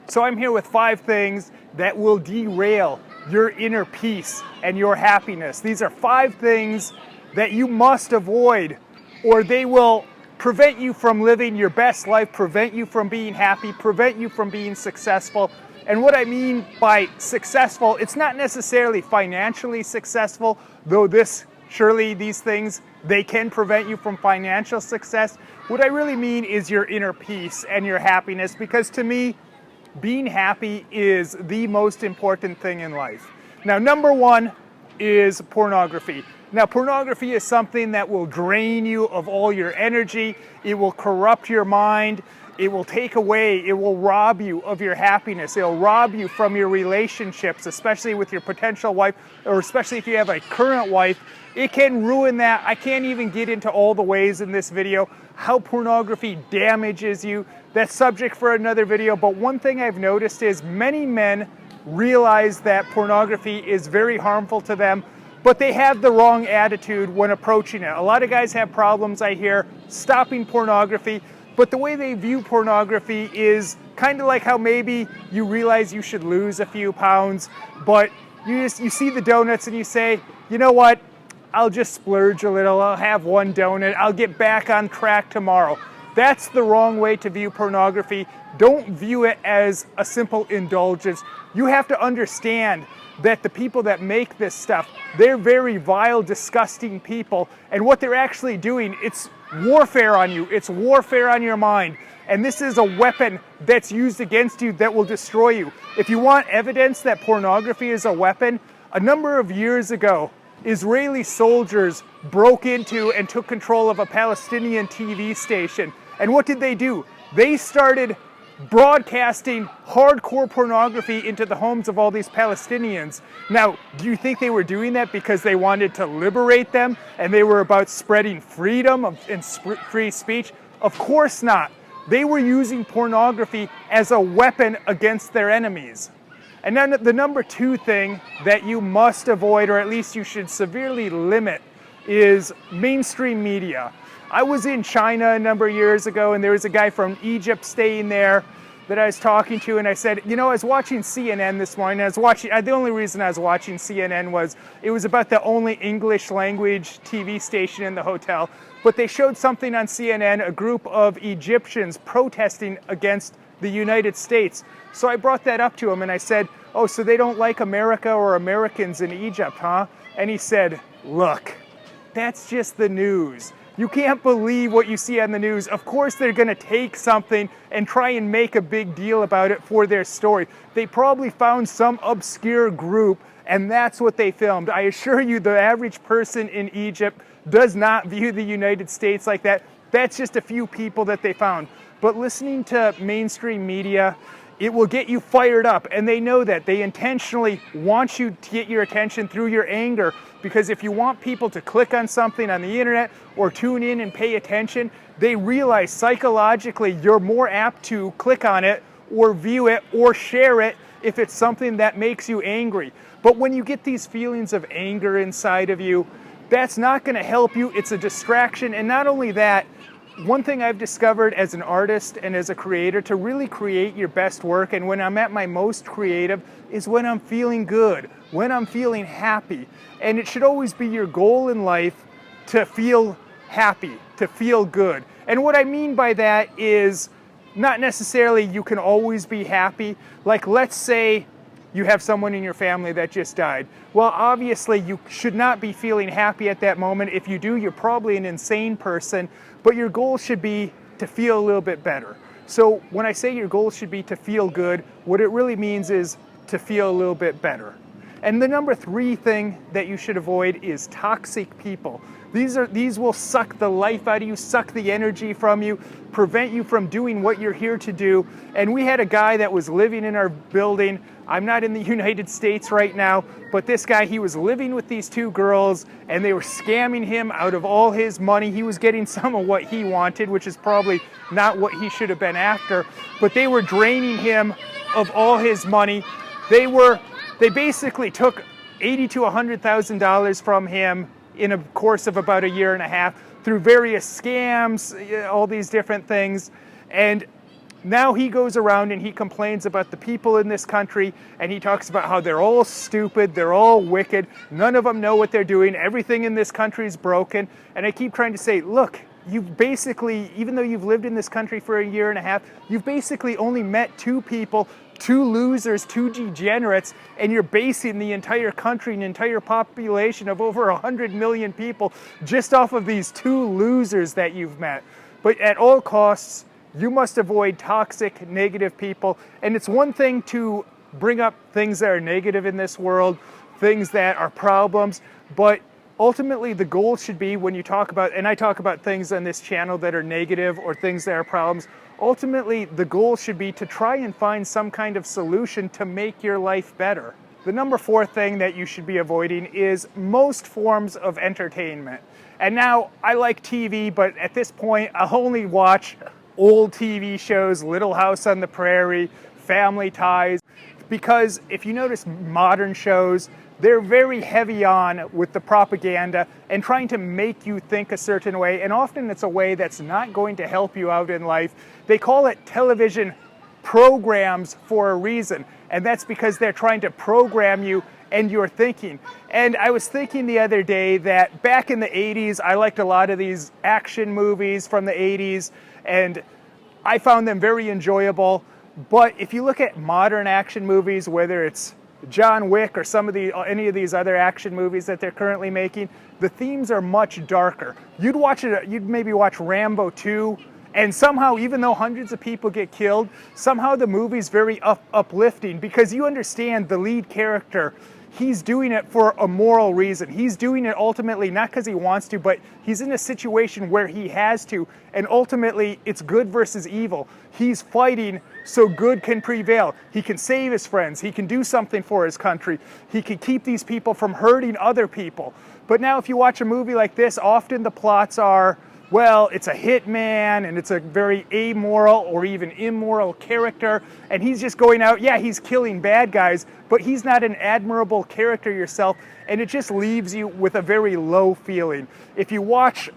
So I'm here with 5 things that will derail your inner peace and your happiness. These are 5 things that you must avoid, or they will prevent you from living your best life, prevent you from being happy, prevent you from being successful. And what I mean by successful, it's not necessarily financially successful, though surely these things, they can prevent you from financial success. What I really mean is your inner peace and your happiness, because to me, being happy is the most important thing in life. Now, number 1 is pornography. Now, pornography is something that will drain you of all your energy. It will corrupt your mind. It will take away, it will rob you of your happiness. It'll rob you from your relationships, especially with your potential wife, or especially if you have a current wife. It can ruin that. I can't even get into all the ways in this video how pornography damages you. That's subject for another video, but one thing I've noticed is many men realize that pornography is very harmful to them, but they have the wrong attitude when approaching it. A lot of guys have problems, I hear, stopping pornography, but the way they view pornography is kind of like how maybe you realize you should lose a few pounds, but you see the donuts and you say, you know what, I'll just splurge a little, I'll have one donut, I'll get back on track tomorrow. That's the wrong way to view pornography. Don't view it as a simple indulgence. You have to understand that the people that make this stuff, they're very vile, disgusting people, and what they're actually doing, it's warfare on you, it's warfare on your mind, and this is a weapon that's used against you that will destroy you. If you want evidence that pornography is a weapon, a number of years ago, Israeli soldiers broke into and took control of a Palestinian TV station. And what did they do? They started broadcasting hardcore pornography into the homes of all these Palestinians. Now, do you think they were doing that because they wanted to liberate them and they were about spreading freedom and free speech? Of course not. They were using pornography as a weapon against their enemies. And then the number 2 thing that you must avoid, or at least you should severely limit, is mainstream media. I was in China a number of years ago, and there was a guy from Egypt staying there that I was talking to, and I said, you know, I was watching CNN this morning. The only reason I was watching CNN was it was about the only English language TV station in the hotel, but they showed something on CNN, a group of Egyptians protesting against the United States. So I brought that up to him and I said, oh, so they don't like America or Americans in Egypt, huh? And he said, look, that's just the news. You can't believe what you see on the news. Of course they're going to take something and try and make a big deal about it for their story. They probably found some obscure group and that's what they filmed. I assure you the average person in Egypt does not view the United States like that. That's just a few people that they found. But listening to mainstream media, it will get you fired up, and they know that. They intentionally want you to get your attention through your anger, because if you want people to click on something on the internet or tune in and pay attention, they realize psychologically you're more apt to click on it or view it or share it if it's something that makes you angry. But when you get these feelings of anger inside of you, that's not going to help you. It's a distraction, and not only that, one thing I've discovered as an artist and as a creator, to really create your best work, and when I'm at my most creative, is when I'm feeling good, when I'm feeling happy. And it should always be your goal in life to feel happy, to feel good. And what I mean by that is not necessarily you can always be happy. Like, let's say you have someone in your family that just died. Well, obviously you should not be feeling happy at that moment. If you do, you're probably an insane person, but your goal should be to feel a little bit better. So when I say your goal should be to feel good, what it really means is to feel a little bit better. And the number 3 thing that you should avoid is toxic people. These will suck the life out of you, suck the energy from you, prevent you from doing what you're here to do. And we had a guy that was living in our building. I'm not in the United States right now, but this guy, he was living with these 2 girls and they were scamming him out of all his money. He was getting some of what he wanted, which is probably not what he should have been after, but they were draining him of all his money. They basically took $80,000 to $100,000 from him in a course of about a year and a half through various scams, all these different things. And Now he goes around and he complains about the people in this country, and he talks about how they're all stupid, they're all wicked, none of them know what they're doing, everything in this country is broken. And I keep trying to say, look, you've basically, even though you've lived in this country for a year and a half, you've basically only met two people, two losers, two degenerates, and you're basing the entire country and entire population of over 100 million people just off of these two losers that you've met. But at all costs, you must avoid toxic, negative people. And it's one thing to bring up things that are negative in this world, things that are problems, but ultimately the goal should be, when you talk about, and I talk about things on this channel that are negative or things that are problems, ultimately the goal should be to try and find some kind of solution to make your life better. The number 4 thing that you should be avoiding is most forms of entertainment. And now, I like TV, but at this point I'll only watch old TV shows, Little House on the Prairie, Family Ties, because if you notice modern shows, they're very heavy on with the propaganda and trying to make you think a certain way, and often it's a way that's not going to help you out in life. They call it television programs for a reason, and that's because they're trying to program you and your thinking. And I was thinking the other day that back in the 80s, I liked a lot of these action movies from the 80s, and I found them very enjoyable. But if you look at modern action movies, whether it's John Wick or any of these other action movies that they're currently making, the themes are much darker. You'd maybe watch Rambo 2, and somehow, even though hundreds of people get killed, somehow the movie's very uplifting, because you understand the lead character, he's doing it for a moral reason. He's doing it ultimately not because he wants to, but he's in a situation where he has to, and ultimately it's good versus evil. He's fighting so good can prevail. He can save his friends. He can do something for his country. He can keep these people from hurting other people. But now if you watch a movie like this, often the plots are, well, it's a hitman, and it's a very amoral or even immoral character, and he's just going out, yeah, he's killing bad guys, but he's not an admirable character yourself, and it just leaves you with a very low feeling. If you watch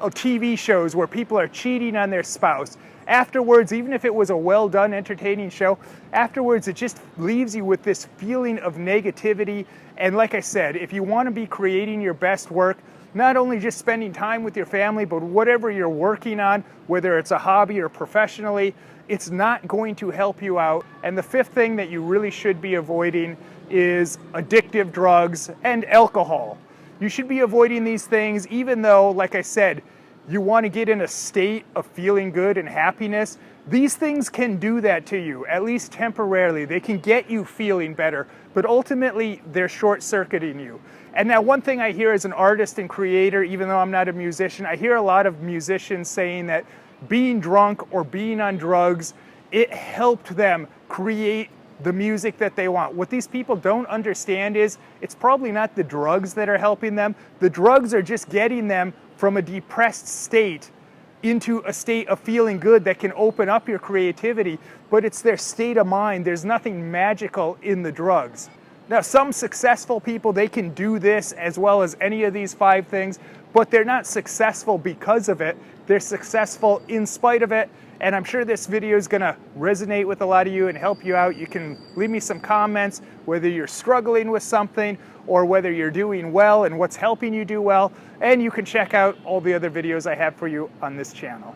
TV shows where people are cheating on their spouse, afterwards, even if it was a well-done, entertaining show, afterwards it just leaves you with this feeling of negativity. And like I said, if you want to be creating your best work, not only just spending time with your family, but whatever you're working on, whether it's a hobby or professionally, it's not going to help you out. And the 5th thing that you really should be avoiding is addictive drugs and alcohol. You should be avoiding these things, even though, like I said, you want to get in a state of feeling good and happiness. These things can do that to you, at least temporarily. They can get you feeling better, but ultimately they're short-circuiting you. And now one thing I hear as an artist and creator, even though I'm not a musician, I hear a lot of musicians saying that being drunk or being on drugs, it helped them create the music that they want. What these people don't understand is it's probably not the drugs that are helping them. The drugs are just getting them from a depressed state into a state of feeling good that can open up your creativity, but it's their state of mind. There's nothing magical in the drugs. Now, some successful people, they can do this as well as any of these 5 things, but they're not successful because of it. They're successful in spite of it. And I'm sure this video is going to resonate with a lot of you and help you out. You can leave me some comments, whether you're struggling with something or whether you're doing well and what's helping you do well. And you can check out all the other videos I have for you on this channel.